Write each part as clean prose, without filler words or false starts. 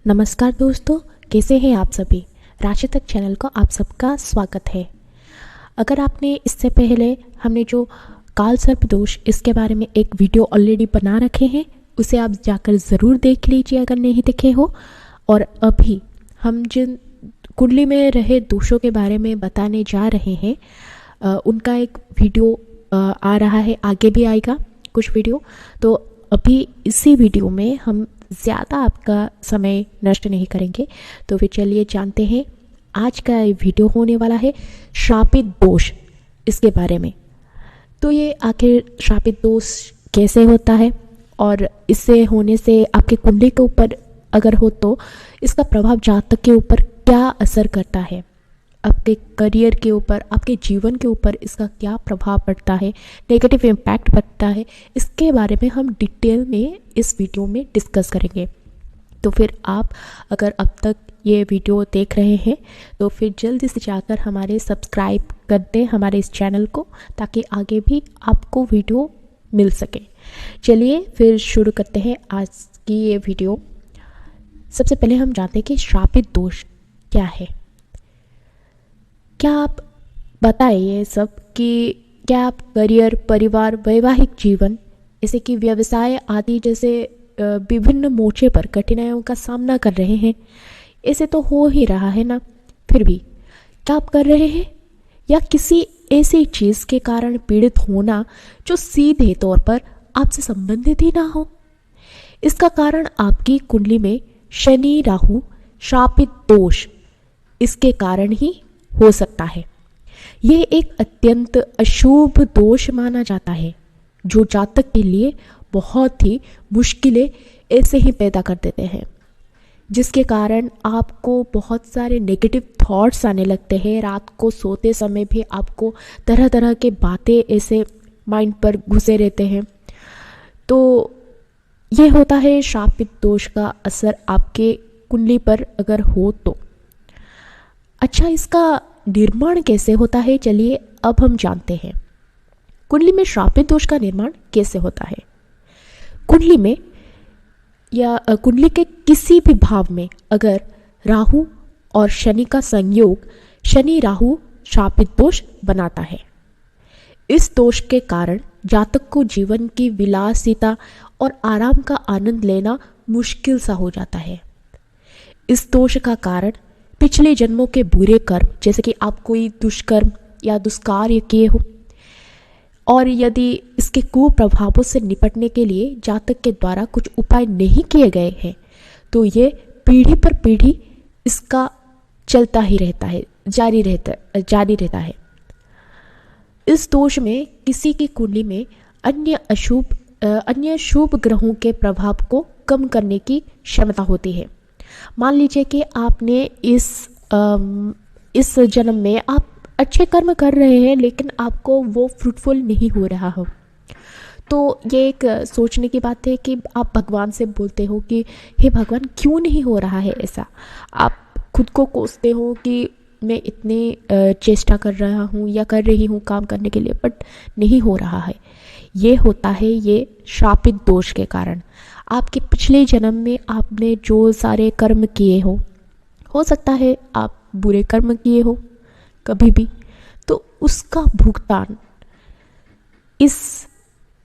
नमस्कार दोस्तों, कैसे हैं आप सभी। राशि तक चैनल को आप सबका स्वागत है। अगर आपने इससे पहले हमने जो काल सर्प दोष इसके बारे में एक वीडियो ऑलरेडी बना रखे हैं, उसे आप जाकर ज़रूर देख लीजिए अगर नहीं देखे हो। और अभी हम जिन कुंडली में रहे दोषों के बारे में बताने जा रहे हैं, उनका एक वीडियो आ रहा है, आगे भी आएगा कुछ वीडियो। तो अभी इसी वीडियो में हम ज़्यादा आपका समय नष्ट नहीं करेंगे। तो फिर चलिए जानते हैं, आज का वीडियो होने वाला है श्रापित दोष इसके बारे में। तो ये आखिर श्रापित दोष कैसे होता है और इससे होने से आपके कुंडली के ऊपर अगर हो तो इसका प्रभाव जातक के ऊपर क्या असर करता है, आपके करियर के ऊपर, आपके जीवन के ऊपर इसका क्या प्रभाव पड़ता है, नेगेटिव इम्पैक्ट पड़ता है, इसके बारे में हम डिटेल में इस वीडियो में डिस्कस करेंगे। तो फिर आप अगर अब तक ये वीडियो देख रहे हैं तो फिर जल्दी से जाकर हमारे सब्सक्राइब कर दें हमारे इस चैनल को, ताकि आगे भी आपको वीडियो मिल सके। चलिए फिर शुरू करते हैं आज की ये वीडियो। सबसे पहले हम जानते हैं कि श्रापित दोष क्या है। क्या आप बताएं ये सब कि क्या आप करियर, परिवार, वैवाहिक जीवन, जैसे कि व्यवसाय आदि जैसे विभिन्न मोर्चे पर कठिनाइयों का सामना कर रहे हैं। ऐसे तो हो ही रहा है ना, फिर भी क्या आप कर रहे हैं, या किसी ऐसी चीज़ के कारण पीड़ित होना जो सीधे तौर पर आपसे संबंधित ही ना हो। इसका कारण आपकी कुंडली में शनि राहु श्रापित दोष इसके कारण ही हो सकता है। ये एक अत्यंत अशुभ दोष माना जाता है जो जातक के लिए बहुत ही मुश्किलें ऐसे ही पैदा कर देते हैं, जिसके कारण आपको बहुत सारे नेगेटिव थॉट्स आने लगते हैं। रात को सोते समय भी आपको तरह तरह के बातें ऐसे माइंड पर घुसे रहते हैं। तो ये होता है श्रापित दोष का असर आपके कुंडली पर अगर हो तो। अच्छा, इसका निर्माण कैसे होता है, चलिए अब हम जानते हैं। कुंडली में श्रापित दोष का निर्माण कैसे होता है। कुंडली में या कुंडली के किसी भी भाव में अगर राहु और शनि का संयोग शनि राहु श्रापित दोष बनाता है। इस दोष के कारण जातक को जीवन की विलासिता और आराम का आनंद लेना मुश्किल सा हो जाता है। इस दोष का कारण पिछले जन्मों के बुरे कर्म, जैसे कि आप कोई दुष्कर्म या दुष्कार्य किए हो, और यदि इसके कुप्रभावों से निपटने के लिए जातक के द्वारा कुछ उपाय नहीं किए गए हैं तो ये पीढ़ी पर पीढ़ी इसका चलता ही रहता है, जारी रहता है। इस दोष में किसी की कुंडली में अन्य शुभ ग्रहों के प्रभाव को कम करने की क्षमता होती है। मान लीजिए कि आपने इस जन्म में आप अच्छे कर्म कर रहे हैं, लेकिन आपको वो फ्रूटफुल नहीं हो रहा हो, तो ये एक सोचने की बात है कि आप भगवान से बोलते हो कि हे भगवान, क्यों नहीं हो रहा है ऐसा। आप खुद को कोसते हो कि मैं इतनी चेष्टा कर रहा हूँ या कर रही हूँ काम करने के लिए, बट नहीं हो रहा है। ये होता है ये श्रापित दोष के कारण। आपके पिछले जन्म में आपने जो सारे कर्म किए हो सकता है आप बुरे कर्म किए हो कभी भी, तो उसका भुगतान इस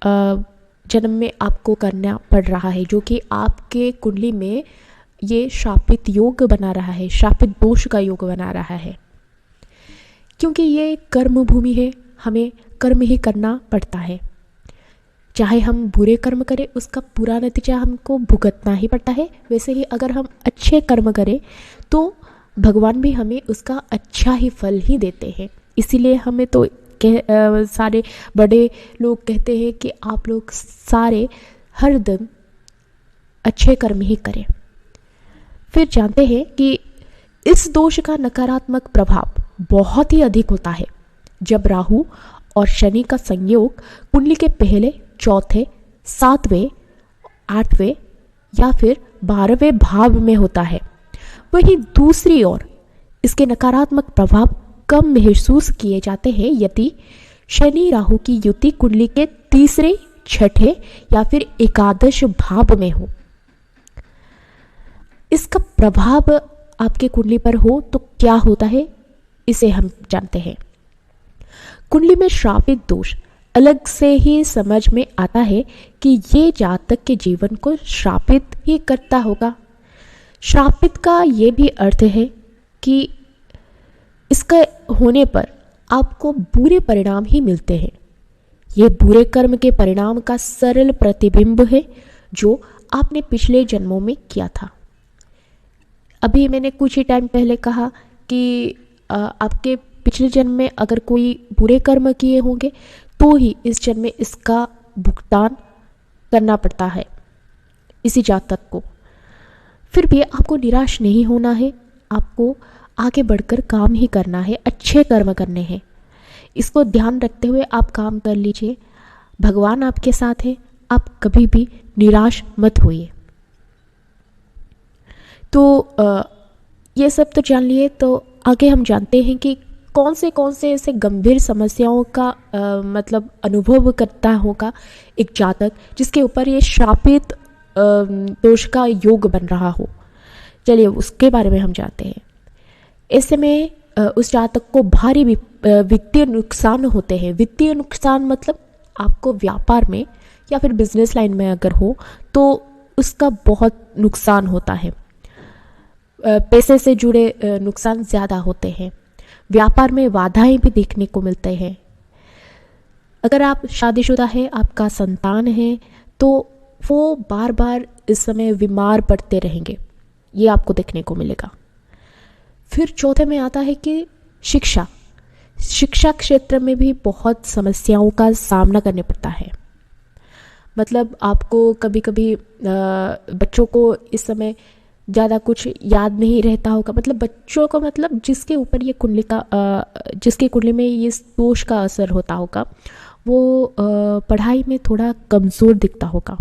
जन्म में आपको करना पड़ रहा है, जो कि आपके कुंडली में ये श्रापित योग बना रहा है, श्रापित दोष का योग बना रहा है। क्योंकि ये कर्म भूमि है, हमें कर्म ही करना पड़ता है। चाहे हम बुरे कर्म करें, उसका पूरा नतीजा हमको भुगतना ही पड़ता है। वैसे ही अगर हम अच्छे कर्म करें तो भगवान भी हमें उसका अच्छा ही फल ही देते हैं। इसीलिए हमें तो सारे बड़े लोग कहते हैं कि आप लोग सारे हर दिन अच्छे कर्म ही करें। फिर जानते हैं कि इस दोष का नकारात्मक प्रभाव बहुत ही अधिक होता है जब राहु और शनि का संयोग कुंडली के पहले, चौथे, 7वें, 8वें या फिर 12वें भाव में होता है। वहीं दूसरी ओर इसके नकारात्मक प्रभाव कम महसूस किए जाते हैं यदि शनि राहु की युति कुंडली के तीसरे, छठे या फिर एकादश भाव में हो। इसका प्रभाव आपके कुंडली पर हो तो क्या होता है, इसे हम जानते हैं। कुंडली में श्रापित दोष अलग से ही समझ में आता है कि ये जातक के जीवन को श्रापित ही करता होगा। श्रापित का ये भी अर्थ है कि इसका होने पर आपको बुरे परिणाम ही मिलते हैं। ये बुरे कर्म के परिणाम का सरल प्रतिबिंब है जो आपने पिछले जन्मों में किया था। अभी मैंने कुछ ही टाइम पहले कहा कि आपके पिछले जन्म में अगर कोई बुरे कर्म किए होंगे तो ही इस जन्म में इसका भुगतान करना पड़ता है इसी जातक को। फिर भी आपको निराश नहीं होना है, आपको आगे बढ़कर काम ही करना है, अच्छे कर्म करने हैं। इसको ध्यान रखते हुए आप काम कर लीजिए। भगवान आपके साथ है, आप कभी भी निराश मत होइए। तो ये सब तो जान लिए, तो आगे हम जानते हैं कि कौन से ऐसे गंभीर समस्याओं का मतलब अनुभव करता होगा एक जातक जिसके ऊपर ये श्रापित दोष का योग बन रहा हो। चलिए उसके बारे में हम जानते हैं। ऐसे में उस जातक को भारी वित्तीय नुकसान होते हैं। वित्तीय नुकसान मतलब आपको व्यापार में या फिर बिजनेस लाइन में अगर हो तो उसका बहुत नुकसान होता है। पैसे से जुड़े नुकसान ज़्यादा होते हैं। व्यापार में बाधाएं भी देखने को मिलते हैं। अगर आप शादीशुदा है, आपका संतान है, तो वो बार बार इस समय बीमार पड़ते रहेंगे, ये आपको देखने को मिलेगा। फिर चौथे में आता है कि शिक्षा क्षेत्र में भी बहुत समस्याओं का सामना करने पड़ता है। मतलब आपको कभी कभी बच्चों को इस समय ज़्यादा कुछ याद नहीं रहता होगा। मतलब बच्चों को, मतलब जिसके ऊपर ये कुंडली का जिसके कुंडली में ये दोष का असर होता होगा वो पढ़ाई में थोड़ा कमज़ोर दिखता होगा।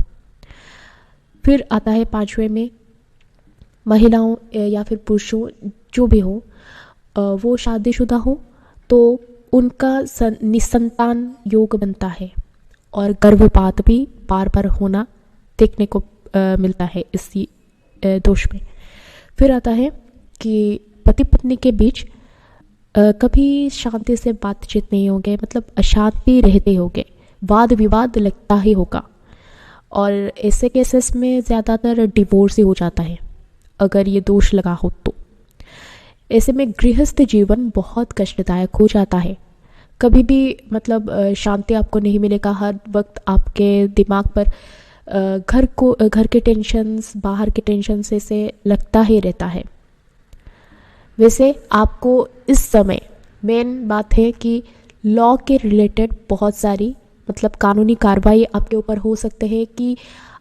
फिर आता है पांचवें में, महिलाओं या फिर पुरुषों जो भी हो वो शादीशुदा हो तो उनका निसंतान योग बनता है और गर्भपात भी बार बार होना देखने को मिलता है इसी दोष में। फिर आता है कि पति पत्नी के बीच कभी शांति से बातचीत नहीं होंगे, मतलब अशांति रहते होंगे, वाद विवाद लगता ही होगा। और ऐसे केसेस में ज़्यादातर डिवोर्स ही हो जाता है अगर ये दोष लगा हो तो। ऐसे में गृहस्थ जीवन बहुत कष्टदायक हो जाता है। कभी भी मतलब शांति आपको नहीं मिलेगा। हर वक्त आपके दिमाग पर घर के टेंशन्स, बाहर के टेंशन से लगता ही रहता है। वैसे आपको इस समय मेन बात है कि लॉ के रिलेटेड बहुत सारी मतलब कानूनी कार्रवाई आपके ऊपर हो सकते हैं कि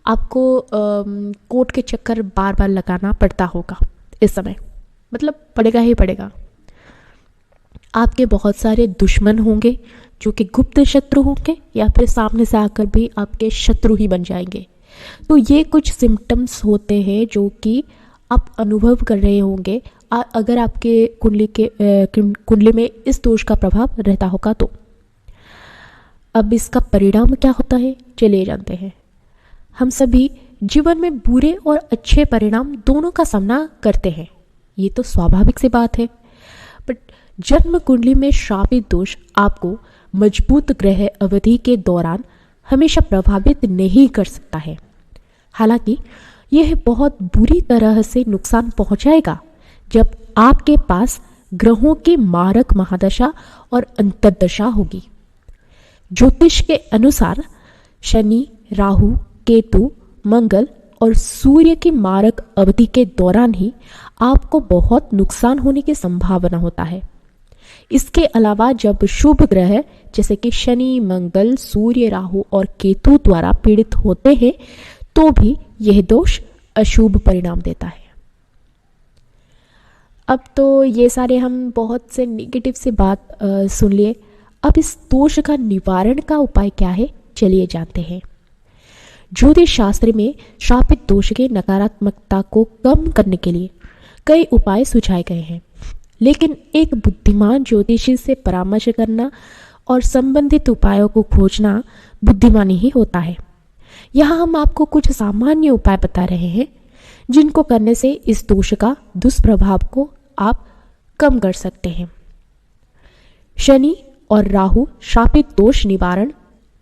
आपको कोर्ट के चक्कर बार बार लगाना पड़ता होगा इस समय, मतलब पड़ेगा ही पड़ेगा। आपके बहुत सारे दुश्मन होंगे जो कि गुप्त शत्रु होंगे या फिर सामने से आकर भी आपके शत्रु ही बन जाएंगे। तो ये कुछ सिम्टम्स होते हैं जो कि आप अनुभव कर रहे होंगे अगर आपके कुंडली में इस दोष का प्रभाव रहता होगा तो। अब इसका परिणाम क्या होता है चलिए जानते हैं। हम सभी जीवन में बुरे और अच्छे परिणाम दोनों का सामना करते हैं, ये तो स्वाभाविक सी बात है। बट जन्म कुंडली में श्रापित दोष आपको मजबूत ग्रह अवधि के दौरान हमेशा प्रभावित नहीं कर सकता है। हालांकि यह बहुत बुरी तरह से नुकसान पहुंचाएगा जब आपके पास ग्रहों की मारक महादशा और अंतर्दशा होगी। ज्योतिष के अनुसार शनि, राहु, केतु, मंगल और सूर्य की मारक अवधि के दौरान ही आपको बहुत नुकसान होने की संभावना होता है। इसके अलावा जब शुभ ग्रह जैसे कि शनि, मंगल, सूर्य, राहु और केतु द्वारा पीड़ित होते हैं तो भी यह दोष अशुभ परिणाम देता है। अब तो ये सारे हम बहुत से नेगेटिव से बात सुन लिए। अब इस दोष का निवारण का उपाय क्या है चलिए जानते हैं। ज्योतिष शास्त्र में श्रापित दोष के नकारात्मकता को कम करने के लिए कई उपाय सुझाए गए हैं, लेकिन एक बुद्धिमान ज्योतिषी से परामर्श करना और संबंधित उपायों को खोजना बुद्धिमानी ही होता है। यहाँ हम आपको कुछ सामान्य उपाय बता रहे हैं जिनको करने से इस दोष का दुष्प्रभाव को आप कम कर सकते हैं। शनि और राहु शापित दोष निवारण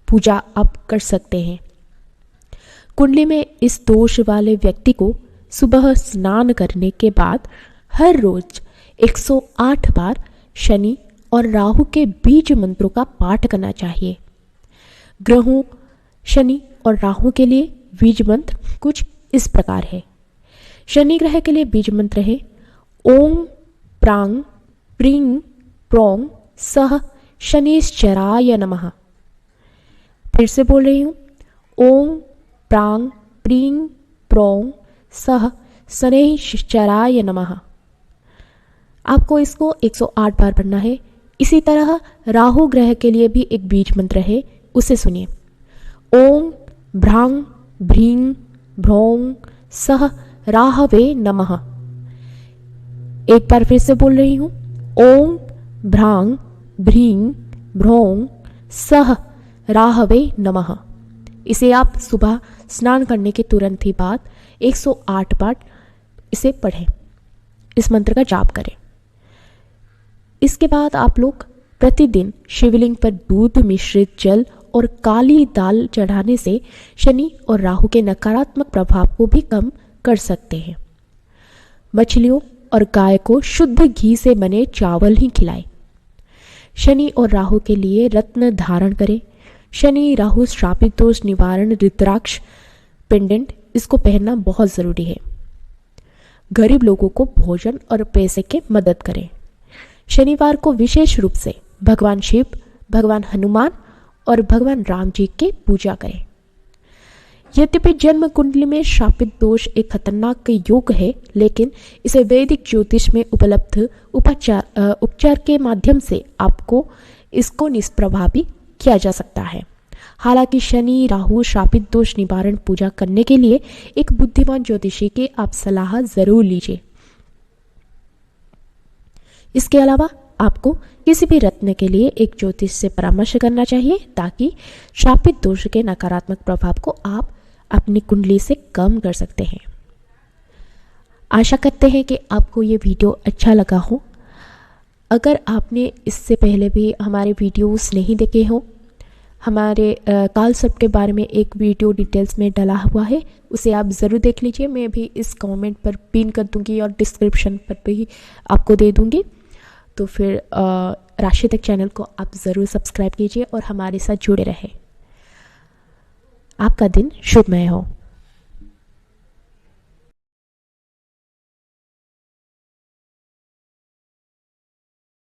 पूजा आप कर सकते हैं। कुंडली में इस दोष वाले व्यक्ति को सुबह स्नान करने के बाद हर रोज 108 बार शनि और राहु के बीज मंत्रों का पाठ करना चाहिए। ग्रहों शनि और राहु के लिए बीज मंत्र कुछ इस प्रकार है। शनि ग्रह के लिए बीज मंत्र है ओम प्रांग प्रीं प्रोंग सह शनिश्चराय नमः। फिर से बोल रही हूँ, ओम प्रांग प्रीं प्रोंग सह शनिश्चराय नमः। आपको इसको 108 बार पढ़ना है। इसी तरह राहु ग्रह के लिए भी एक बीज मंत्र है, उसे सुनिए। ओम भ्रांग भ्रीं भ्रौं सह राहवे नमः। एक बार फिर से बोल रही हूँ, ओम भ्रांग भ्रीं भ्रौं सह राहवे नमः। इसे आप सुबह स्नान करने के तुरंत ही बाद 108 बार इसे पढ़ें, इस मंत्र का जाप करें। इसके बाद आप लोग प्रतिदिन शिवलिंग पर दूध मिश्रित जल और काली दाल चढ़ाने से शनि और राहु के नकारात्मक प्रभाव को भी कम कर सकते हैं। मछलियों और गाय को शुद्ध घी से बने चावल ही खिलाएं। शनि और राहु के लिए रत्न धारण करें। शनि राहु श्रापित दोष निवारण रुद्राक्ष पेंडेंट इसको पहनना बहुत ज़रूरी है। गरीब लोगों को भोजन और पैसे की मदद करें। शनिवार को विशेष रूप से भगवान शिव, भगवान हनुमान और भगवान राम जी की पूजा करें। यद्यपि जन्म कुंडली में शापित दोष एक खतरनाक योग है, लेकिन इसे वैदिक ज्योतिष में उपलब्ध उपचार के माध्यम से आपको इसको निष्प्रभावी किया जा सकता है। हालांकि शनि राहु शापित दोष निवारण पूजा करने के लिए एक बुद्धिमान ज्योतिषी की आप सलाह जरूर लीजिए। इसके अलावा आपको किसी भी रत्न के लिए एक ज्योतिष से परामर्श करना चाहिए, ताकि शापित दोष के नकारात्मक प्रभाव को आप अपनी कुंडली से कम कर सकते हैं। आशा करते हैं कि आपको ये वीडियो अच्छा लगा हो। अगर आपने इससे पहले भी हमारे वीडियोस नहीं देखे हों, हमारे कालसर्प के बारे में एक वीडियो डिटेल्स में डला हुआ है, उसे आप ज़रूर देख लीजिए। मैं भी इस कमेंट पर पिन कर दूंगी और डिस्क्रिप्शन पर भी आपको दे दूंगी। तो फिर राशितक चैनल को आप ज़रूर सब्सक्राइब कीजिए और हमारे साथ जुड़े रहें। आपका दिन शुभमय हो।